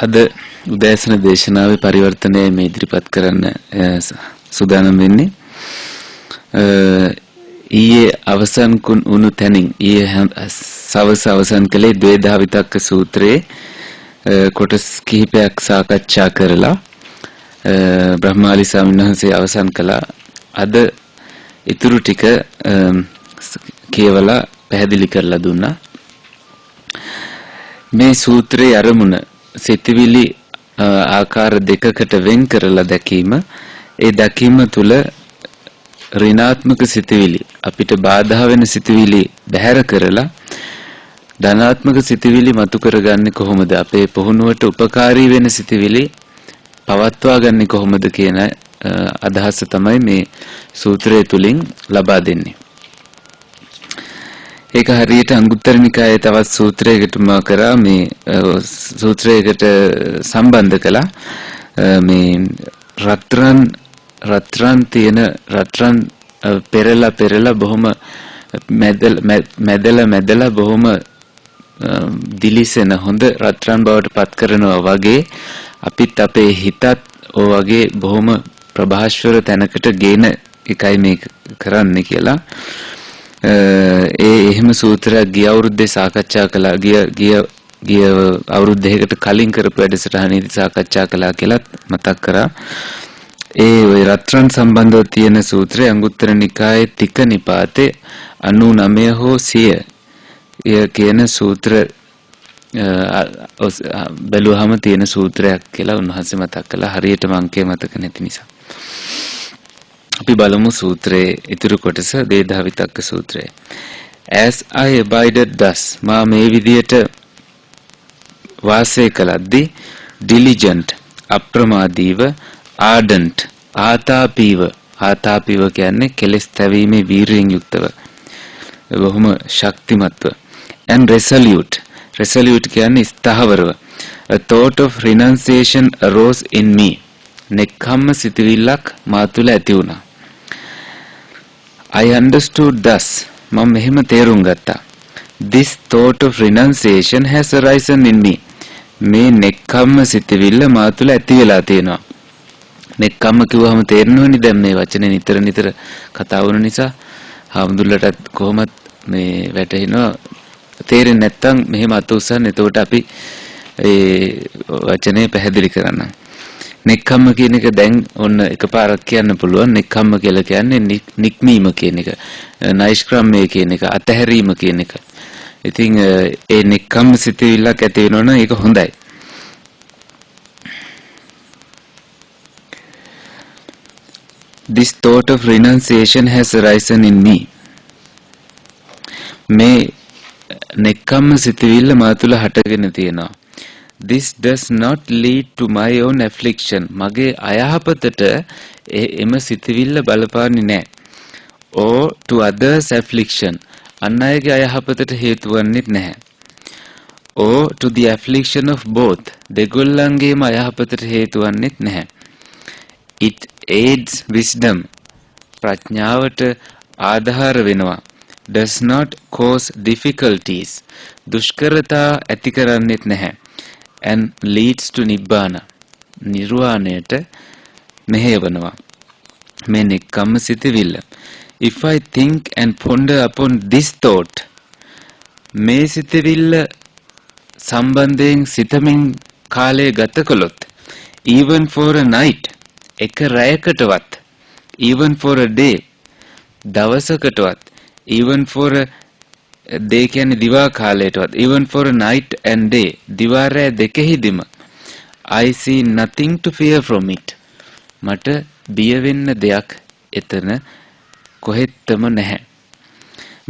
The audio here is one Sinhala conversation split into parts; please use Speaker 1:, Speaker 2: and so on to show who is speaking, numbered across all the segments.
Speaker 1: අද උදෑසන දේශනාවේ පරිවර්තනය මේ ඉදිරිපත් කරන්න සූදානම් වෙන්නේ. ඊයේ අවසන් වුණු තැනින් ඊයේ සවස අවසන් කළේ ද්වේධා විතක්ක සූත්‍රයේ කොටස් කිහිපයක් සාකච්ඡා කරලා බ්‍රහ්මාලි ස්වාමීන් වහන්සේ අවසන් කළා. අද ඊතුරු ටික කියවලා පැහැදිලි කරලා දුන්නා. මේ සූත්‍රයේ අරමුණ සිතවිලි ආකාර දෙකකට වෙන් කරලා දැකීම. ඒ දැකීම තුල ඍණාත්මක සිතවිලි අපිට බාධා වෙන සිතවිලි බැහැර කරලා ධනාත්මක සිතවිලි මතු කරගන්නේ කොහොමද? අපේ පුහුණුවට උපකාරී වෙන සිතවිලි පවත්වා ගන්නේ කොහොමද කියන අදහස තමයි මේ සූත්‍රය තුලින් ලබා දෙන්නේ. ඒක හරියට අංගුත්තර නිකායේ තවත් සූත්‍රයකට මා කරා මේ සූත්‍රයකට සම්බන්ධ කළා. මේ රත්රන් තියෙන රත්රන් පෙරලා බොහොම මැදලා බොහොම දිලිසෙන හොඳ රත්රන් බවට පත් කරනවා වගේ අපිත් අපේ හිතත් ඔය වගේ බොහොම ප්‍රභාස්වර තැනකට ගේන එකයි මේ කරන්නේ කියලා. එහෙම සූත්‍රයක් ගිය අවුරුද්දේ සාකච්ඡා කළා. ගිය අවුරුද්දයකට කලින් කරපු වැඩසටහනේදී සාකච්ඡා කළා කියලා මතක් කරා. ওই රත්රන් සම්බන්ධව තියෙන සූත්‍රය අංගුත්තර නිකායේ තික නිපාතේ 99 හෝ 100 කියන සූත්‍ර බැලුවහම තියෙන සූත්‍රයක් කියලා උන්වහන්සේ මතක් කළා. හරියටම අංකය මතක නැති නිසා. අපි බලමු සූත්‍රයේ ඊතුරු කොටස ද්වේධා විතක්ක සූත්‍රය. As I abided thus, මා මේ විදියට වාසය කළද්දී diligent අප්‍රමාදීව ardent ආතාපීව කියන්නේ කෙලස් තැවීමේ වීරියෙන් යුක්තව බොහොම ශක්තිමත්ව and resolute කියන්නේ ස්ථාවරව a thought of renunciation arose in me. නෙක්ඛම්ම සිතවිල්ලක් මා තුළ ඇති වුණා. I understood thus, මම මෙහෙම තේරුම් ගත්තා. This thought of renunciation has arisen in me. මේ නෙක්ඛම්ම සිතවිල්ල මා තුළ ඇති වෙලා තියෙනවා. නෙක්ඛම්ම කිව්වහම තේරෙනවනේ දැන් මේ වචනේ නිතර කතා වුණ නිසා හාමුදුරලටත් කොහොමත් මේ වැටෙනවා. තේරෙන්නේ නැත්නම් මෙහෙම අත උස්සන්න. එතකොට අපි ඒ වචනේ පැහැදිලි කරන්න. නෙක්ඛම්ම කියන එක දැන් ඔන්න එකපාරක් කියන්න පුළුවන්. නෙක්ඛම්ම කියලා කියන්නේ නික්මීම කියන එක, නෛෂ්ක්‍රම්‍ය කියන එක, අතහැරීම කියන එක. ඉතින් ඒ නෙක්ඛම්ම සිතවිල්ලක් ඇති වෙනවනම් ඒක හොඳයි. This thought of renunciation has arisen in me. මේ නෙක්ඛම්ම සිතවිල්ල මා තුළ හටගෙන තියෙනවා. This does not lead to my own affliction. මගේ අයහපතට එම සිතවිල්ල බලපාන්නේ නැහැ. Or to others affliction. අන් අයගේ අයහපතට හේතු වන්නේත් නැහැ. Or to the affliction of both. දෙගොල්ලන්ගේම අයහපතට හේතු වන්නේත් නැහැ. It aids wisdom. ප්‍රඥාවට ආධාර වෙනවා. Does not cause difficulties. දුෂ්කරතා ඇති කරන්නේත් නැහැ. And leads to nibbana. නිර්වාණයට මෙහෙයවනවා. මේ නෙක්ඛම්ම සිතවිල්ල. If I think and ponder upon this thought, මේ සිතවිල්ල සම්බන්ධයෙන් සිතමින් කාලය ගත කළොත්, even for a night, එක රැයකටවත්, even for a day, දවසකටවත්, even for a day කියන්නේ දිවා කාලයටවත් even for a night and day දිවා රෑ දෙකෙහිදීම I see nothing to fear from it. මට බිය වෙන්න දෙයක් එතන කොහෙත්ම නැහැ.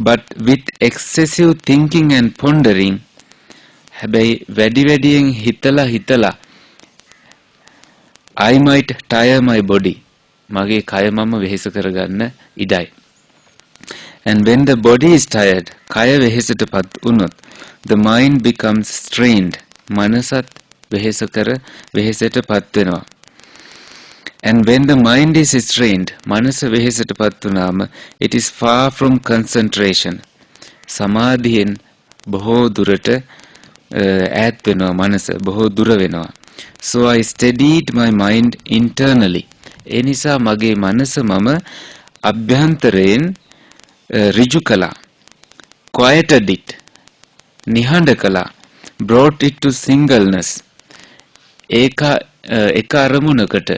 Speaker 1: But with excessive thinking and pondering හැබැයි වැඩියෙන් හිතලා I might tire my body. මගේ කය මම වෙහෙස කරගන්න ඉඩයි. And when the body is tired, කය වෙහෙසටපත් වුණොත් the mind becomes strained. මනසත් වෙහෙසටපත් වෙනවා. And when the mind is strained, මනස වෙහෙසටපත් වුණාම it is far from concentration. සමාධියෙන් බොහෝ දුරට ඈත් වෙනවා මනස බොහෝ දුර වෙනවා. So I steadied my mind internally. ඒ නිසා මගේ මනස මම අභ්‍යන්තරයෙන් ඍජු කළා. Quieted it. නිහඬ කළා. Brought it to singleness. එක අරමුණකට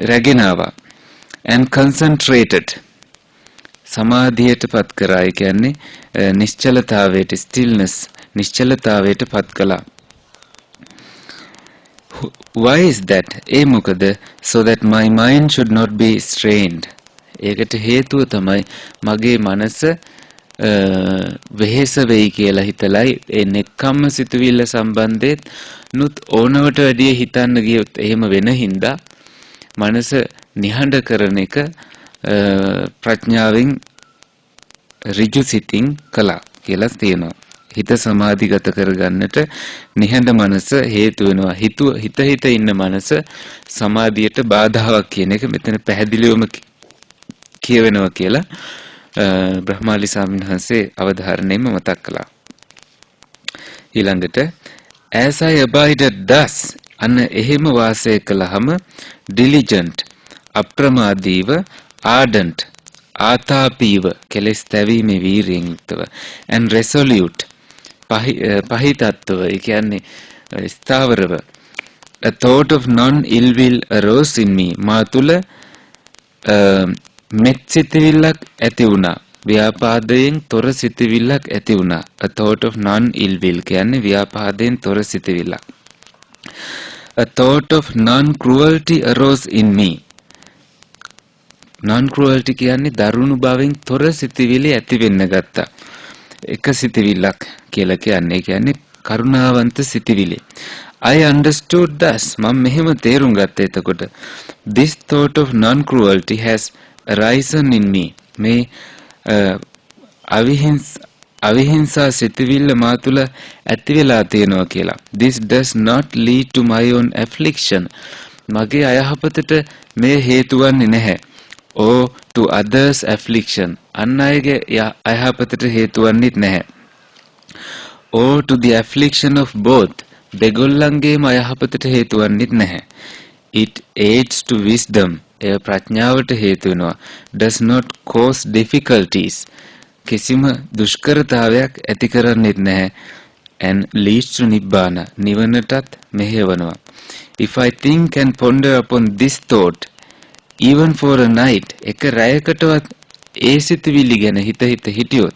Speaker 1: රැගෙන ආවා. And concentrated. සමාධියට පත් කරා. ඒ කියන්නේ නිශ්චලතාවයට stillness නිශ්චලතාවයට පත් කළා. Why is that? ඒ මොකද? So that my mind should not be strained. ඒකට හේතුව තමයි මගේ මනස වෙහෙස වෙයි කියලා හිතලයි ඒ නෙක්ඛම්ම සිතුවිල්ල සම්බන්ධයෙන් නුත් ඕනවට වැඩිය හිතන්න ගියොත් එහෙම වෙන හින්දා මනස නිහඬ කරන එක ප්‍රඥාවෙන් ඍජු සිතින් කළා කියලා තියෙනවා. හිත සමාධිගත කරගන්නට නිහඬ මනස හේතු වෙනවා. හිත ඉන්න මනස සමාධියට බාධාවක් කියන එක මෙතන පැහැදිලිවම කියවෙනවා කියලා බ්‍රහ්මාලි ස්වාමීන් වහන්සේ අවධාරණයෙන්ම මතක් කළා. ඊළඟට as I abided thus අන්න එහෙම වාසය කළාම diligent අප්‍රමාදීව ardent ආතාපීව කෙලෙස් තැවීමේ වීරියෙන් යුක්තව and resolute පහිතත්ව ඒ කියන්නේ ස්ථාවරව a thought of non ill will arose in me මා තුල මෙත් සිතවිල්ලක් ඇති වුණා. ව්‍යාපාදයෙන් තොර සිතවිල්ලක් ඇති වුණා. a thought of non ill will කියන්නේ ව්‍යාපාදයෙන් තොර සිතවිල්ලක්. a thought of non cruelty arose in me. non cruelty කියන්නේ දරුණු බවෙන් තොර සිතවිලි ඇති වෙන්න ගත්තා. එක සිතවිල්ලක් කියලා කියන්නේ කරුණාවන්ත සිතවිලි. I understood thus මම මෙහෙම තේරුම් ගත්තා එතකොට this thought of non cruelty has arisen in me. මේ අවිහිංසා සිතවිල්ල මා තුළ ඇති වෙලා තියෙනවා කියලා. this does not lead to my own affliction. මගේ අයහපතට මේ හේතු වන්නේ නැහැ. or to others affliction. අන් අයගේ අයහපතට හේතු වන්නේත් නැහැ. or to the affliction of both. දෙගොල්ලන්ගේම අයහපතට හේතු වන්නේත් නැහැ. it aids to wisdom. එය ප්‍රඥාවට හේතු වෙනවා. does not cause difficulties. කිසිම දුෂ්කරතාවයක් ඇති කරන්නේත් නැහැ. and leads to nibbana. නිවනටත් මෙහෙවනවා. if I think and ponder upon this thought even for a night එක රැයකටවත් ඒ සිතුවිලි ගැන හිත හිටියොත්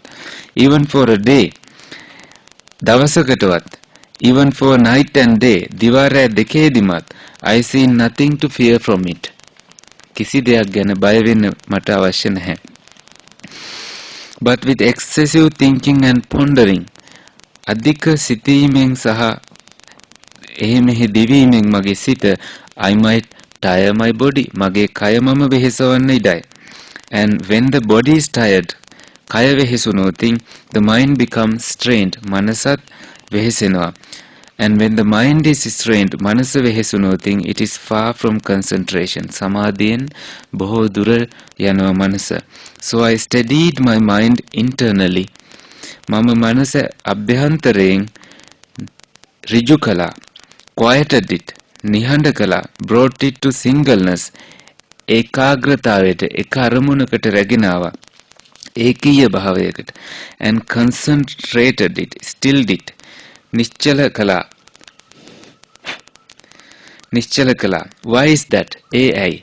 Speaker 1: even for a day දවසකටවත් even for night and day දිවා රෑ දෙකේදීමත් I see nothing to fear from it. කිසි දෙයක් ගැන බය වෙන්න මට අවශ්‍ය නැහැ. but with excessive thinking and pondering අධික සිතීමෙන් සහ එහෙ දිවීමෙන් මගේ සිත I might tire my body. මගේ කය මම වෙහෙසවන්න ඉඩයි. and when the body is tired කය වෙහෙසුනොත් the mind becomes strained. මනසත් වෙහෙසෙනවා. and when the mind is strained මනස වෙහෙසුනොත් it is far from concentration. සමාධියෙන් බොහෝ දුර යනවා මනස. so I steadied my mind internally. මම මනස අභ්‍යන්තරයෙන් ඍජු කළා. quieted it නිහඬ කළා. brought it to singleness ඒකාග්‍රතාවයට එක අරමුණකට රැගෙන ආවා. ඒකීය භාවයකට. and concentrated it stilled it නිශ්චල කළා. why is that? ai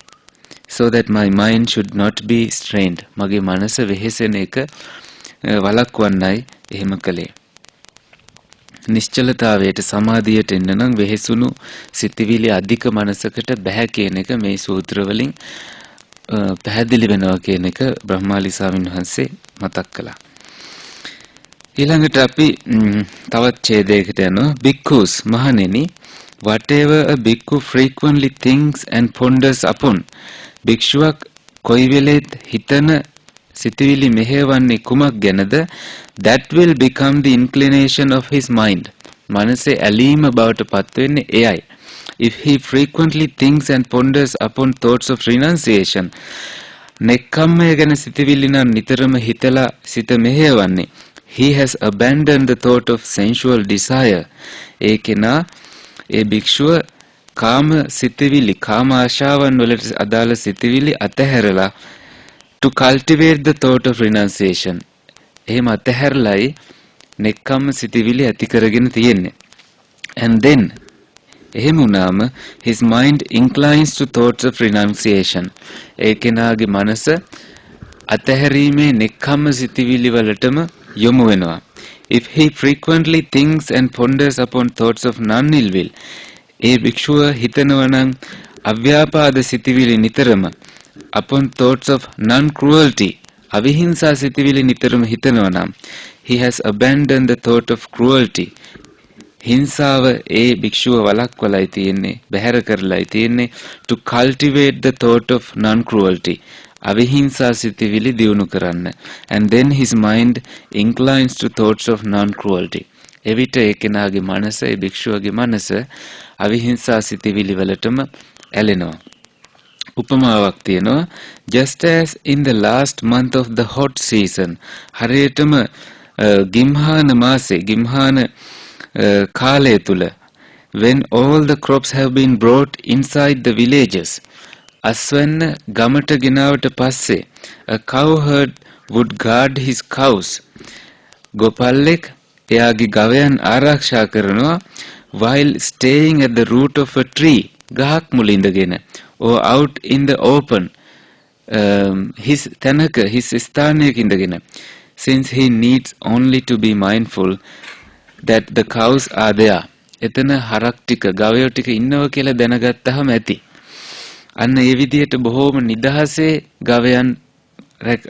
Speaker 1: so that my mind should not be strained. මගේ මනස වෙහෙසෙන එක වළක්වන්නයි එහෙම කළේ. නිශ්චලතාවයට සමාධියට එන්න නම් වෙහෙසුණු සිතවිලි අධික මනසකට බෑ කියන එක මේ සූත්‍ර වලින් පැහැදිලි වෙනවා කියන එක බ්‍රහ්මාලි ස්වාමීන් වහන්සේ මතක් කළා. ඊළඟට අපි තවත් ඡේදයකට යනවා. Bhikkhus මහණෙනි, whatever a bhikkhu frequently thinks and ponders upon, භික්ෂුවක් කොයි වෙලෙත් හිතන සිතවිලි මෙහෙවන්නේ කුමක් ගැනද? That will become the inclination of his mind. මනසේ ඇලීම බවට පත් වෙන්නේ එයයි. If he frequently thinks and ponders upon thoughts of renunciation, නෙක්ඛම්මය ගැන සිතවිලි නම් නිතරම හිතලා සිත මෙහෙවන්නේ, he has abandoned the thought of sensual desire. ඒ කෙනා ඒ භික්ෂුව කාම සිතවිලි, කාම ආශාවන් වලට අදාළ සිතවිලි අතහැරලා to cultivate the thought of renunciation. එහෙම අතහැරලයි නෙක්ඛම්ම සිතවිලි ඇති කරගෙන තියෙන්නේ. And then එහෙම වුණාම his mind inclines to thoughts of renunciation. ඒ කෙනාගේ මනස අතහැරීමේ නෙක්ඛම්ම සිතවිලි වලටම යොමු වෙනවා. If he frequently thinks and ponders upon thoughts of non-ill will, ඒ භික්ෂුව හිතනවා නම් අව්‍යාපාද සිතවිලි නිතරම, upon thoughts of non-cruelty, අවිහිංසා සිතවිලි නිතරම හිතනවා නම්, he has abandoned the thought of cruelty. හිංසාව ඒ භික්ෂුව වළක්වලයි තියෙන්නේ, බැහැර කරලයි තියෙන්නේ, to cultivate the thought of non-cruelty. අවිහිංසා සිතවිලි දියුණු කරන්න. And then his mind inclines to thoughts of non-cruelty. එවිට ඒ කෙනාගේ මනස, ඒ භික්ෂුවගේ මනස අවිහිංසා සිතවිලි වලටම ඇලෙනවා. උපමාවක් තියෙනවා. Just as in the last month of the hot season, හරියටම ගිම්හාන මාසේ, ගිම්හාන කාලය තුල, when all the crops have been brought inside the villages, අස්වැන්න ගමට ගෙනාවට පස්සේ, a cowherd would guard his cows. ගොපල්ලෙක් එයාගේ ගවයන් ආරක්ෂා කරනවා, while staying at the root of a tree, ගහක් මුල ඉඳගෙන, or out in the open, his තැනක, his ස්ථානයක ඉඳගෙන, since he needs only to be mindful that the cows are there. එතන හරක් ටික, ගවයෝ ටික ඉන්නවා කියලා දැනගත්තාම ඇති. අන්න ඒ විදිහට බොහෝම නිදහසේ ගවයන්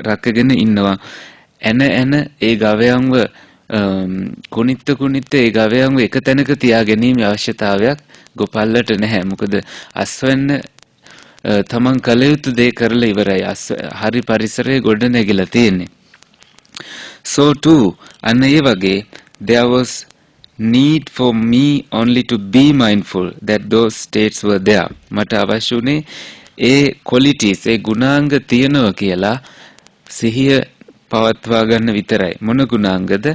Speaker 1: රැකගෙන ඉන්නවා. එන ඒ ගවයන්ව කුනිත්ත ඒ ගවයන්ව එක තැනක තියා ගැනීම අවශ්‍යතාවයක් ගොපල්ලට නැහැ. මොකද අස්වැන්න තමන් කල යුතු දේ කරලා ඉවරයි. හරි පරිසරයේ ගොඩ නැගිලා තියෙන්නේ. So too, අන්න ඒ වගේ there was need for me only to be mindful that those states were there. මට අවශ්‍ය උනේ ඒ qualities, ඒ ගුණාංග තියෙනවා කියලා සිහිය පවත්වා ගන්න විතරයි. මොන ගුණාංගද?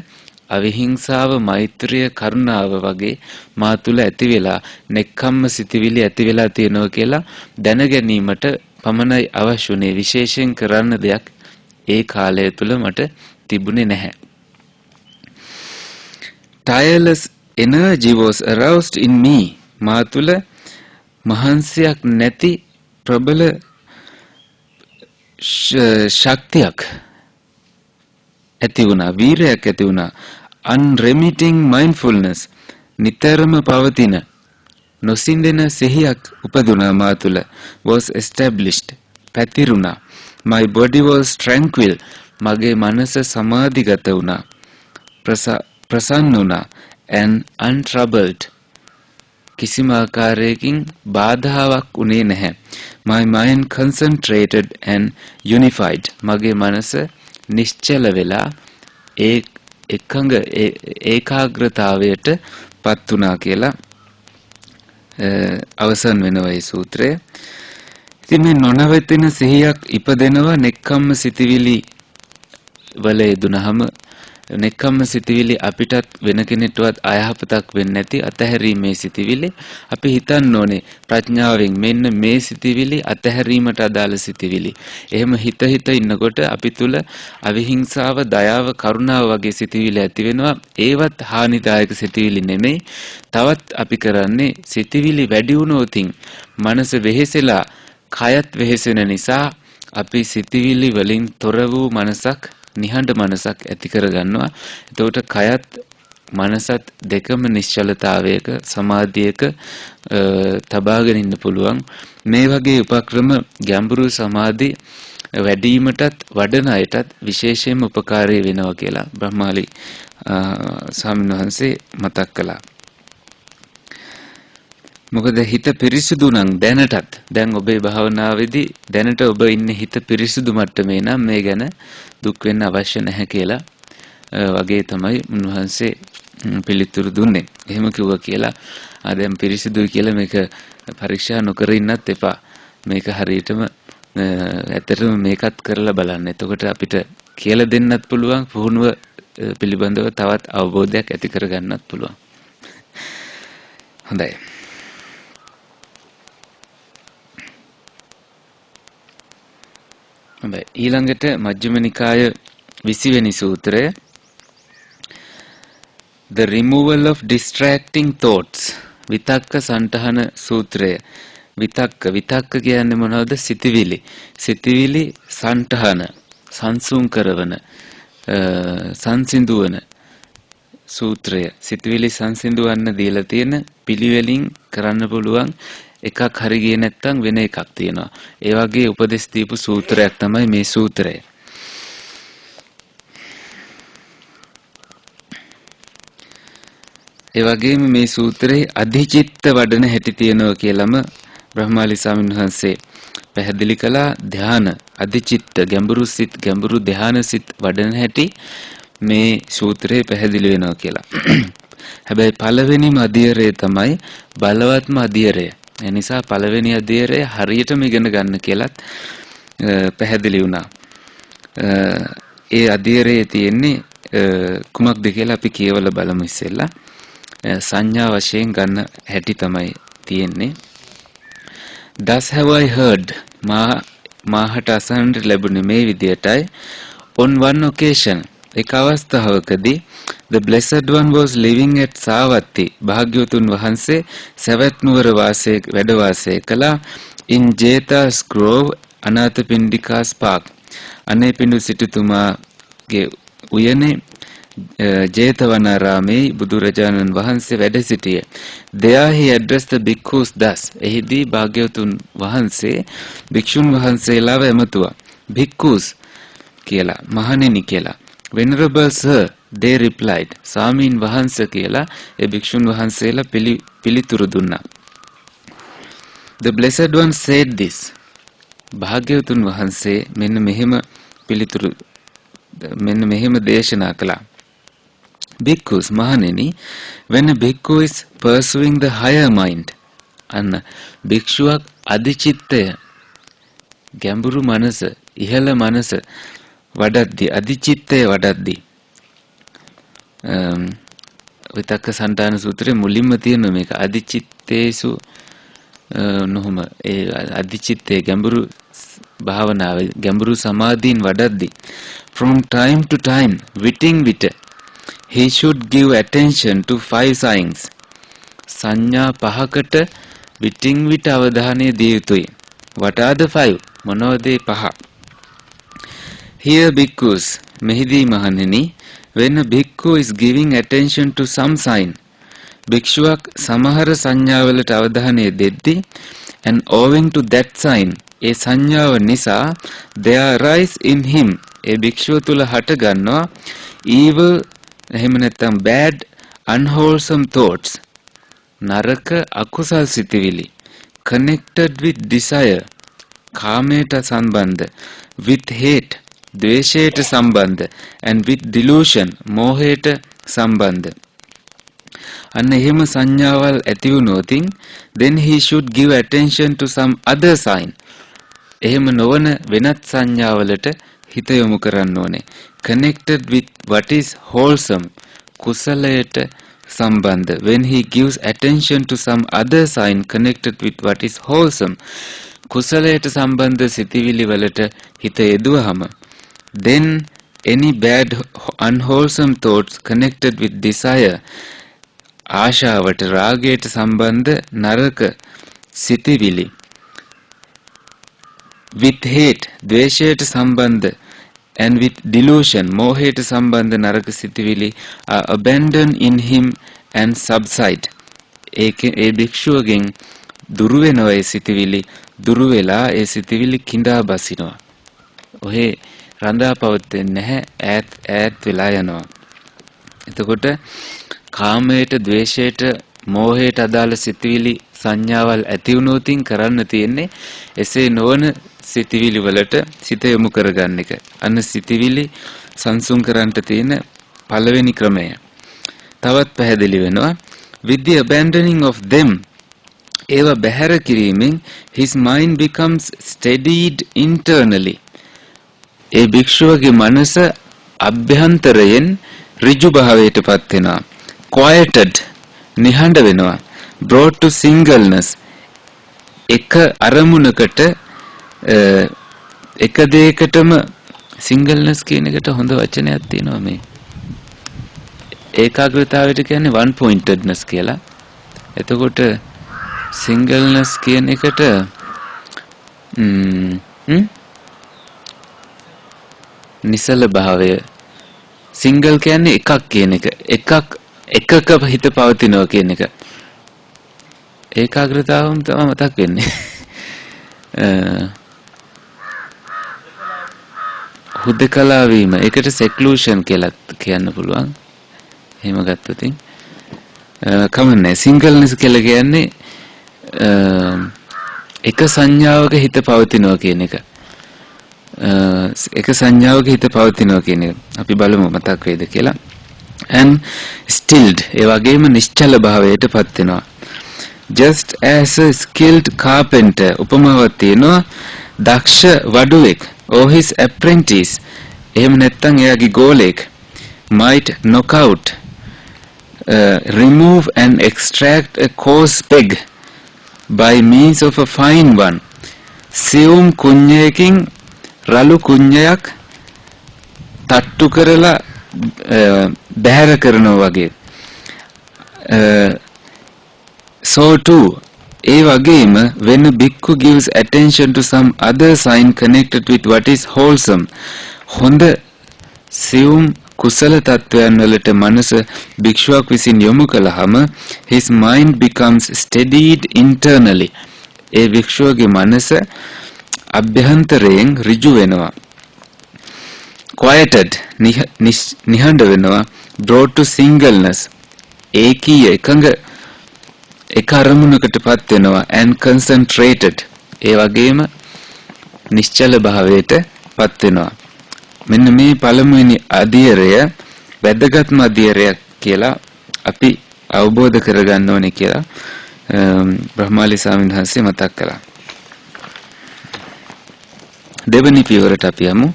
Speaker 1: අවිහිංසාව, මෛත්‍රිය, කරුණාව වගේ මා තුළ ඇති වෙලා නෙක්ඛම්ම සිතවිලි ඇති වෙලා තියෙනවා කියලා දැන ගැනීමට පමණයි අවශ්‍ය උනේ. විශේෂයෙන් කරන්න දෙයක් ඒ කාලය තුල මට තිබුණේ නැහැ. Tireless energy was aroused in me. මා තුළ මහන්සියක් නැති ප්‍රබල ශක්තියක් ඇති වුණා, වීරයක් ඇති වුණා. Unremitting mindfulness, නිතරම පවතින නොසින්දෙන සිහියක් උපදුණා මා තුළ. Was established, පැතිරුණා. My body was tranquil, මගේ මනස සමාධිගත වුණා, ප්‍රසන්න වුණා. And untroubled, කිසිම ආකාරයකින් බාධාවක් උනේ නැහැ. My mind concentrated and unified, මගේ මනස නිශ්චල වෙලා එකඟ ඒකාග්‍රතාවයට පත් වුණා කියලා අවසන් වෙනවා මේ සූත්‍රය. ඉතින් මේ නොනවතින සිහියක් ඉපදෙනවා නෙක්ඛම්ම සිතවිලි වල යෙදුනහම. නෙක්ඛම්ම සිතවිලි අපිටත් වෙන කෙනෙක්ටවත් අයහපතක් වෙන්නේ නැති අතහැරීමේ සිතවිලි. අපි හිතන්න ඕනේ ප්‍රඥාවෙන් මෙන්න මේ සිතවිලි අතහැරීමට අදාළ සිතවිලි. එහෙම හිත ඉන්නකොට අපි තුල අවිහිංසාව, දයාව, කරුණාව වගේ සිතවිලි ඇති වෙනවා. ඒවත් හානිදායක සිතවිලි නෙමෙයි. තවත් අපි කරන්නේ සිතවිලි වැඩි වුණොතින් මනස වෙහෙසෙලා, කයත් වෙහෙසෙන නිසා අපි සිතවිලි වලින් තොර වූ මනසක් නිහඬ මනසක් ඇති කරගන්නවා. එතකොට කයත් මනසත් දෙකම නිශ්චලතාවයක සමාධියක තබාගෙන ඉන්න පුළුවන්. මේ වගේ උපක්‍රම ගැඹුරු සමාධි වැඩිවීමටත් වඩන අයටත් විශේෂයෙන්ම උපකාරී වෙනවා කියලා බ්‍රහ්මාලි ස්වාමීන් වහන්සේ මතක් කළා. මොකද හිත පිරිසිදු නම් දැන් ඔබේ භාවනාවේදී දැනට ඔබ ඉන්නේ හිත පිරිසිදු මට්ටමේ නම් මේ ගැන දුක් වෙන්න අවශ්‍ය නැහැ කියලා වගේ තමයි උන්වහන්සේ පිළිතුරු දුන්නේ. එහෙම කිව්වා කියලා දැන් පිරිසිදුයි කියලා මේක පරීක්ෂා නොකර ඉන්නත් එපා. මේක හරියටම ඇත්තටම මේකත් කරලා බලන්න. එතකොට අපිට කියලා දෙන්නත් පුළුවන් පුහුණුව පිළිබඳව තවත් අවබෝධයක් ඇති කරගන්නත් පුළුවන්. හොඳයි. ඊළඟට මජ්ක්‍ධිම නිකාය 20 වෙනි සූත්‍රය The removal of distracting thoughts විතක්ක සන්තහන සූත්‍රය. විතක්ක කියන්නේ මොනවද? සිතිවිලි සන්තහන සංසුන් කරවන සංසිඳුවන සූත්‍රය. සිතිවිලි සංසිඳුවන්න දීලා තියෙන පිළිවෙලින් කරන්න පුළුවන් එකක් හරි ගියේ නැත්නම් වෙන එකක් තියෙනවා. ඒ වගේ උපදෙස් දීපු සූත්‍රයක් තමයි මේ සූත්‍රය. ඒ වගේම මේ සූත්‍රයේ අධිචිත්ත වඩන හැටි තියෙනවා කියලාම බ්‍රහ්මාලි ස්වාමීන් වහන්සේ පැහැදිලි කළා. ධාන අධිචිත්ත ගැඹුරු ධාන සිත් වඩන හැටි මේ සූත්‍රයේ පැහැදිලි වෙනවා කියලා. හැබැයි පළවෙනිම අධීරය තමයි බලවත්ම අධීරය. ඒ නිසා පළවෙනි අධීරය හරියටම ඉගෙන ගන්න කියලාත් පැහැදිලි වුණා. ඒ අධීරයේ තියෙන්නේ කුමක්ද කියලා අපි කියවලා බලමු ඉස්සෙල්ලා. සංඥා වශයෙන් ගන්න හැටි තමයි තියෙන්නේ. Thus have I heard මාහට අසන්නට ලැබුණේ මේ විදියටයි. On one occasion එක අවස්ථාවකදී the blessed one was living at Savatthi භාග්‍යවතුන් වහන්සේ සවැත් නුවර වැඩ වාසය කළා. in Jeta's Grove අනාථපිණ්ඩිකාස් park අනේපිඬු සිටුතුමාගේ උයනේ ජේතවනාරාමේ බුදුරජාණන් වහන්සේ වැඩ සිටියේ. There he addressed the bhikkhus thus. එහිදී භාග්‍යවතුන් වහන්සේ භික්ෂුන් වහන්සේලාව එමතුවා. bhikkhus කියලා මහණෙනි කියලා. Venerable sir, they replied. ස්වාමීන් වහන්සේ කියලා ඒ භික්ෂුන් වහන්සේලා පිළිතුරු දුන්නා. The blessed one said this. භාග්‍යවතුන් වහන්සේ මෙන්න මෙහෙම දේශනා කළා. Bhikkhus මහණෙනි, when a bhikkhu is pursuing the higher mind, අන්න භික්ෂුවක් අධිචිත්තය ගැඹුරු මනස ඉහළ මනස වඩද්දී අධිචිත්තය වඩද්දී විතක්ක සන්තාන සූත්‍රයේ මුලින්ම තියෙන මේක අධිචිත්තේසු නොහොම ඒ අධිචිත්තේ ගැඹුරු භාවනාව ගැඹුරු සමාධීන් වඩද්දී from time to time විටින් විට he should give attention to 5 signs. සංඥා පහකට විටින් විට අවධානය දිය යුතුයි. What are the 5? මොනවද ඒ පහ? Here bhikkhus, මෙහිදී මහණෙනි, when a bhikkhu is giving attention to some sign, භික්ෂුවක් සමහර සංඥාවලට අවධානය දෙද්දී and owing to that sign, ඒ සංඥාව නිසා there arise in him, ඒ භික්ෂුව තුල හට ගන්නවා evil එහෙම නැත්නම් bad unwholesome thoughts, නරක අකුසල් සිතිවිලි, connected with desire, කාමයට සම්බන්ධ, with hate, ද්වේෂයට සම්බන්ධ, and with delusion, මෝහයට සම්බන්ධ. අන්න එහෙම සංඥාවල් ඇති වුණොතින් then he should give attention to some other sign. එහෙම නොවන වෙනත් සංඥාවලට හිත යොමු කරන්න ඕනේ. Connected with what is wholesome, කුසලයට සම්බන්ධ. When he gives attention to some other sign connected with what is wholesome, කුසලයට සම්බන්ධ සිතිවිලි වලට හිත යෙදුවහම then any bad unwholesome thoughts connected with desire, ආශාවට රාගයට සම්බන්ධ නරක සිතිවිලි, with hate ද්වේෂයට සම්බන්ධ and with delusion, moheta sambandha naraka sitivili are abandoned in him and subside. ඒ භික්ෂුවගෙන් දුරු වෙනවා ඒ සිතිවිලි, දුරු වෙලා ඒ සිතිවිලි කිඳා බසිනවා. ඔහේ රඳා පවතින්නේ නැහැ, ඈත් වෙලා යනවා. එතකොට කාමයට, ද්වේෂයට, මෝහයට අදාළ සිතිවිලි සංඥාවල් ඇති වුණොතින් කරන්න තියෙන්නේ එසේ නොවන සිතිවිලි වලට සිත යොමු කරගන්න එක. අන්න සිතිවිලි සංසුන් කරන්නට තියෙන පළවෙනි ක්‍රමය. තවත් පැහැදිලි වෙනවා with the abandoning of them, ඒවා බැහැර කිරීමෙන් his mind becomes steadied internally. ඒ භික්ෂුවගේ මනස අභ්‍යන්තරයෙන් ඍජු භාවයට පත් වෙනවා. quieted, නිහඬ වෙනවා. brought to singleness, එක අරමුණකට එක දෙයකටම singleness කියන එකට හොඳ වචනයක් තියෙනවා මේ. ඒකාග්‍රතාවයට කියන්නේ one pointedness කියලා. එතකොට singleness කියන එකට නිසල භාවය. single කියන්නේ එකක් කියන එක. එකක හිත පවතිනවා කියන එක. ඒකාග්‍රතාවම තමයි මතක් වෙන්නේ. හුදකලා වීම. ඒකට seclusion කියලා කියන්න පුළුවන්. එහෙම ගත්තොත් කමන්නේ. singleness කියලා කියන්නේ එක සංඥාවක හිත පවතිනවා කියන එක. එක සංඥාවක හිත පවතිනවා කියන එක. අපි බලමු මතක් වේද කියලා. and stilled, ඒ වගේම නිශ්චල භාවයට පත් වෙනවා. just as a skilled carpenter, උපමාවක් තියෙනවා දක්ෂ වඩුවෙක් or his apprentice, එහෙම නැත්නම් එයාගේ ගෝලෙක් might knock out, remove and extract a coarse peg by means of a fine one. සියුම් කුඤ්ඤයකින් රළු කුඤ්ඤයක් තට්ටු කරලා බැහැර කරනවා වගේ. so too, ඒ වගේම when a bhikkhu gives attention to some other sign connected with what is wholesome, හොඳ සියුම් කුසල තත්වයන් වලට මනස භික්ෂුවක් විසින් යොමු කළාම his mind becomes steadied internally. ඒ භික්ෂුවගේ මනස අභ්‍යන්තරයෙන් ඍජු වෙනවා. quieted, නිහඬ වෙනවා. brought to singleness, ඒකීය එකඟ එක අරමුණකටපත් වෙනවා. and concentrated, ඒ වගේම නිශ්චල භාවයට පත් වෙනවා. මෙන්න මේ පළමුවෙනි අධීරය වැදගත්ම අධීරයක් කියලා අපි අවබෝධ කරගන්න ඕනේ කියලා බ්‍රහ්මාලි ස්වාමීන් වහන්සේ මතක් කළා. දෙවනි පියවරට අපි යමු.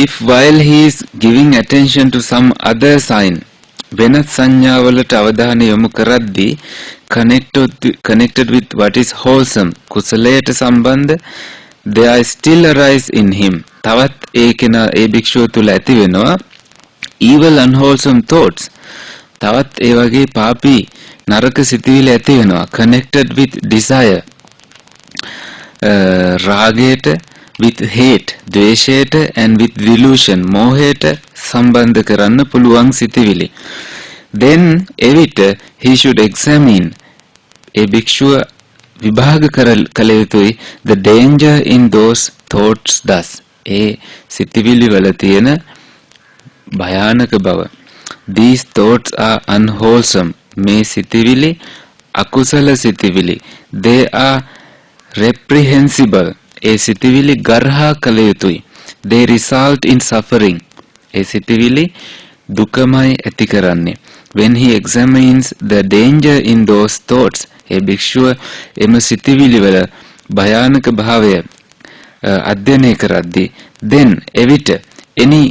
Speaker 1: if while he is giving attention to some other sign, වෙනත් සංඥාවලට අවධානය යොමු කරද්දී connected with what is wholesome, කුසලයට සම්බන්ධ, there still arise in him, තවත් ඒ භික්ෂුව තුළ ඇති වෙනවා evil unwholesome thoughts, තවත් ඒ වගේ පාපී නරක සිතුවිලි ඇති වෙනවා. connected with desire, රාගයට, with hate, ද්වේෂයට, and with delusion, මෝහයට සම්බන්ධ කරන්න පුළුවන් සිතුවිලි. then එවිට he should examine, ඒ භික්ෂුව විභාග කළ යුතුයි the danger in those thoughts thus, ඒ සිතුවිලි වල තියෙන භයානක බව. these thoughts are unwholesome, මේ සිතුවිලි අකුසල සිතුවිලි. they are reprehensible, ඒ සිතුවිලි ගර්හා කළ යුතුයි. they result in suffering, ඒ සිතුවිලි දුකමයි ඇති කරන්නේ. when he examines the danger in those thoughts, ඒ භික්ෂුව එම සිතුවිලි වල භයානක භාවය අධ්‍යයනය කරද්දී then එවිට any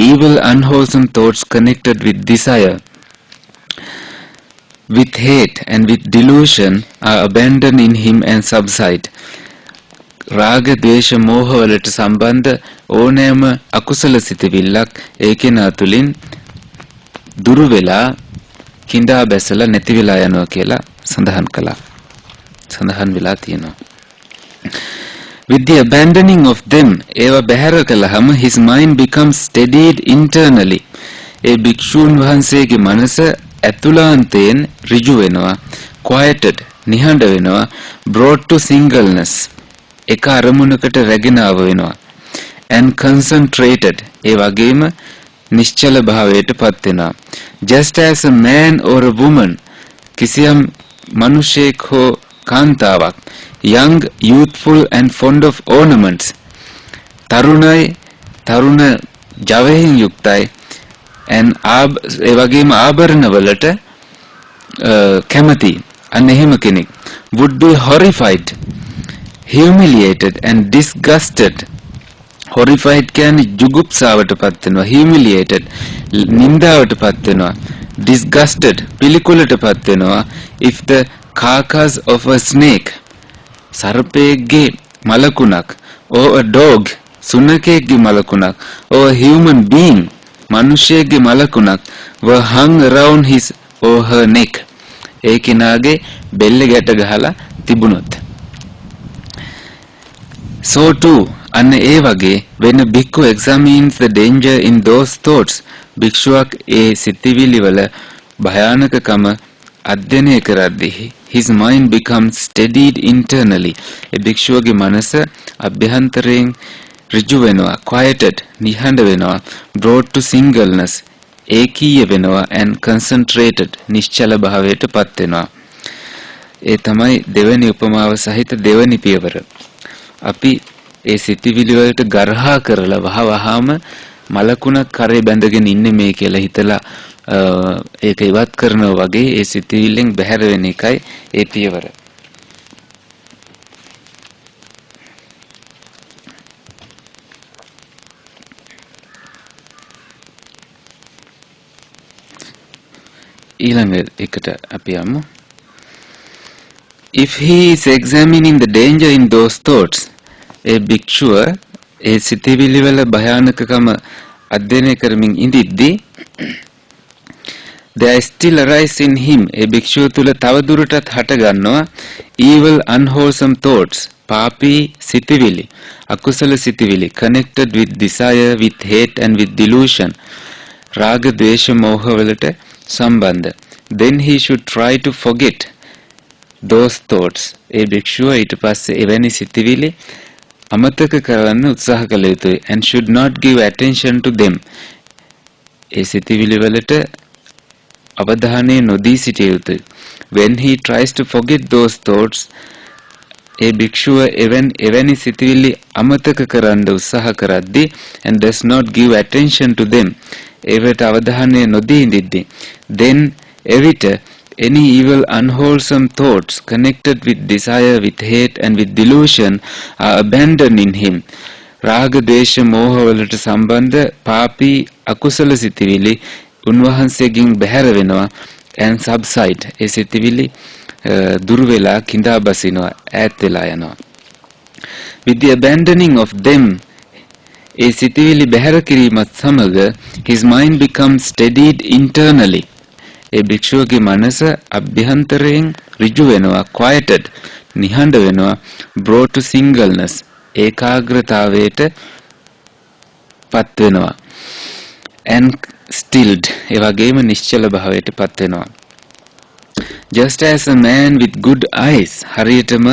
Speaker 1: evil unwholesome thoughts connected with desire, with hate and with delusion are abandoned in him and subside. රාග, ද්වේෂ, මෝහ වලට සම්බන්ධ ඕනෑම අකුසල සිතවිල්ලක් ඒ කෙනා තුළින් දුරු වෙලා කිඳා බැසලා නැති වෙලා යනවා කියලා සඳහන් වෙලා තියෙනවා. With the abandoning of them, ඒවා බැහැර කළාම his mind becomes steadied internally. ඒ භික්ෂුන් වහන්සේගේ මනස ඇතුළාන්තයෙන් ඍජු වෙනවා, quieted, නිහඬ වෙනවා, brought to singleness, එක අරමුණකට රැගෙන ආව වෙනවා, and concentrated, ඒ වගේම නිශ්චල භාවයට පත් වෙනවා. Just as a man or a woman, කිසියම් මිනිසෙක් හෝ කාන්තාවක්, young, youthful and fond of ornaments, තරුණ ජවයෙන් යුක්තයි, and ඒ වගේම ආභරණ වලට කැමති අන්න එහෙම කෙනෙක්, would be horrified, humiliated and disgusted. horrified කියන්නේ ජුගුප්සාවට පත් වෙනවා, humiliated නින්දාවට පත් වෙනවා, disgusted පිළිකුලට පත් වෙනවා, if the carcass of a snake, සර්පයෙක්ගේ මලකුණක්, or a dog, සුනකයෙක්ගේ මලකුණක්, or a human being, මනුෂ්‍යයෙක්ගේ මලකුණක්, were hung around his or her neck, ඒ කෙනාගේ බෙල්ල ගැට ගහලා තිබුණොත්. So too, අන්න ඒ වගේ when a bhikkhu examines the danger in those thoughts, භික්ෂුවක් ඒ සිතිවිලි වල භයානකකම අධ්‍යයනය කරද්දී his mind becomes steadied internally. ඒ භික්ෂුවගේ මනස අභ්‍යන්තරයෙන් ඍජු වෙනවා, quieted, නිහඬ වෙනවා, brought to singleness, ඒකීය වෙනවා, and concentrated, නිශ්චල භාවයට පත් වෙනවා. ඒ තමයි දෙවැනි උපමාව සහිත දෙවැනි පියවර. අපි ඒ සිතිවිලි වලට ගරහා කරලා වහවහාම මලකුණක් කරේ බැඳගෙන ඉන්නේ මේ කියලා හිතලා ඒක ඉවත් කරනවා වගේ ඒ සිතිවිල්ලෙන් බැහැර වෙන එකයි ඒ පියවර. ඊළඟ එකට අපි යමු. If he is examining the danger in those thoughts, a භික්ෂුව ඒ සිතිවිලි වල භයානකකම අධ්‍යයනය කරමින් ඉඳිද්දී there still arise in him, ඒ භික්ෂුව තුළ තවදුරටත් හට ගන්නවා evil unwholesome thoughts, පාපී සිතිවිලි, අකුසල සිතිවිලි, connected with desire, with hate and with delusion, රාග, ද්වේෂ, මෝහ වලට සම්බන්ධ. Then he should try to forget those thoughts. ඒ භික්ෂුව ඊට පස්සේ එවැනි සිතිවිලි අමතක කරන්න උත්සාහ කළ යුතුයි, and should not give attention to them. ඒ සිතිවිලි වලට අවධානය නොදී සිටිය යුතුයි. When he tries to forget those thoughts, ඒ භික්ෂුව එවැනි සිතිවිලි අමතක කරන්න උත්සාහ කරද්දී and does not give attention to them, ඒවට අවධානය නොදී ඉඳිද්දී, then එවිට any evil unwholesome thoughts connected with desire, with hate and with delusion are abandoned in him. රාග, ද්වේෂ, මෝහ වලට සම්බන්ධ පාපී අකුසල සිතිවිලි උන්වහන්සේගෙන් බැහැර වෙනවා, and subside, ඒ සිතිවිලි දුර වෙලා කිඳා බසිනවා, ඈත් වෙලා යනවා. With the abandoning of them, ඒ සිතිවිලි බැහැර කිරීමත් සමග his mind becomes steadied internally. ඒ භික්ෂුවගේ මනස අභ්‍යන්තරයෙන් ඍජු වෙනවා, quieted, නිහඬ වෙනවා, brought to singleness, ඒකාග්‍රතාවයට පත් වෙනවා, and stilled, ඒ වගේම නිශ්චල භාවයට පත් වෙනවා. Just as a man with good eyes, හරියටම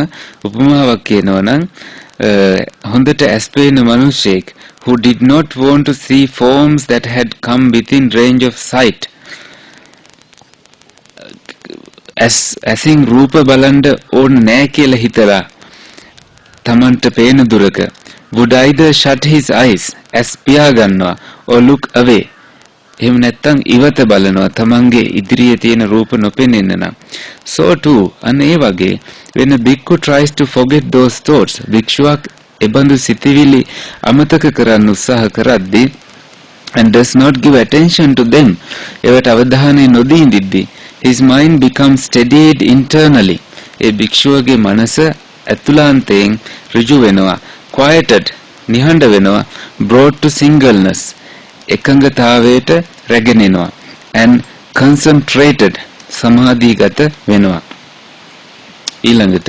Speaker 1: උපමාවක් කියනවා නම් හොඳට ඇස් පේන මිනිසෙක් who did not want to see forms that had come within range of sight, ඇසින් රූප බලන්න ඕන නෑ කියලා හිතලා තමන්ට පේන දුරක would either shut his eyes, ඇස් පියා ගන්නවා, or look away, එහෙම නැත්නම් ඉවත බලනවා තමන්ගේ ඉදිරියේ තියෙන රූප නොපෙනෙන්න නම්. So too, අන්න ඒ වගේ when a bhikkhu tries to forget those thoughts, භික්ෂුවක් එබඳු සිතිවිලි අමතක කරන්න උත්සාහ කරද්දී and does not give attention to them, ඒවට අවධානය නොදී ඉඳිද්දී his mind becomes steadied internally. ඒ භික්ෂුවගේ මනස ඇතුළාන්තයෙන් ඍජු වෙනවා, quieted නිහඬ වෙනවා, brought to singleness එකඟතාවයට රැගෙනෙනවා, and concentrated සමාධිගත වෙනවා. ඊළඟට